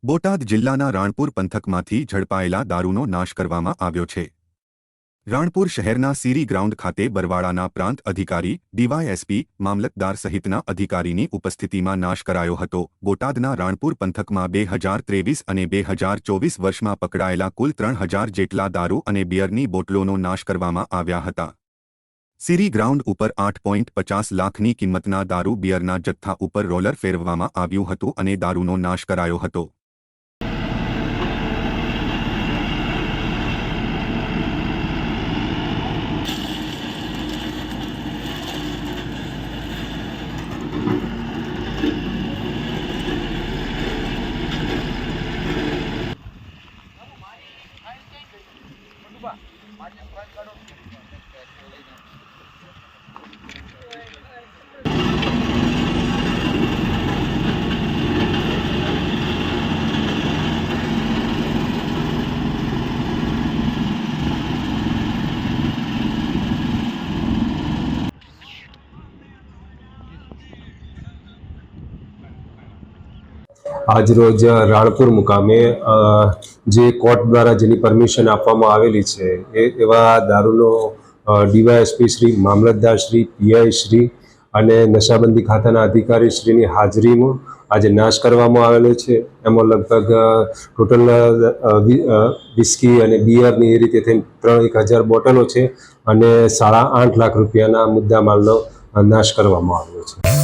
બોટાદ જિલ્લાના રાણપુર પંથકમાંથી ઝડપાયેલા દારૂનો નાશ કરવામાં આવ્યો છે। રાણપુર શહેરના સીરી ગ્રાઉન્ડ ખાતે બરવાળાના પ્રાંત અધિકારી, ડીવાયએસપી, મામલતદાર સહિતના અધિકારીની ઉપસ્થિતિમાં નાશ કરાયો હતો। બોટાદના રાણપુર પંથકમાં 2023 અને 2024 વર્ષમાં પકડાયેલા કુલ 3000 જેટલા દારૂ અને બિયરની બોટલોનો નાશ કરવામાં આવ્યા હતા। સીરી ગ્રાઉન્ડ ઉપર 8.50 લાખની કિંમતના દારૂ બિયરના જથ્થા ઉપર રોલર ફેરવવામાં આવ્યું હતું અને દારૂનો નાશ કરાયો હતો। આજરોજ રાણપુર મુકામે જે કોર્ટ દ્વારા જેની પરમિશન આપવામાં આવેલી છે એવા દારૂનો ડીવાયએસપી શ્રી, મામલતદાર શ્રી, પીઆઈ શ્રી અને નશાબંધી ખાતાના અધિકારી શ્રીની હાજરીમાં આજે નાશ કરવામાં આવેલો છે। એમાં લગભગ ટોટલ વિસ્કી અને બિયરની એ રીતે થઈને 1000 બોટલો છે અને 8.5 લાખ રૂપિયાના મુદ્દામાલનો નાશ કરવામાં આવ્યો છે।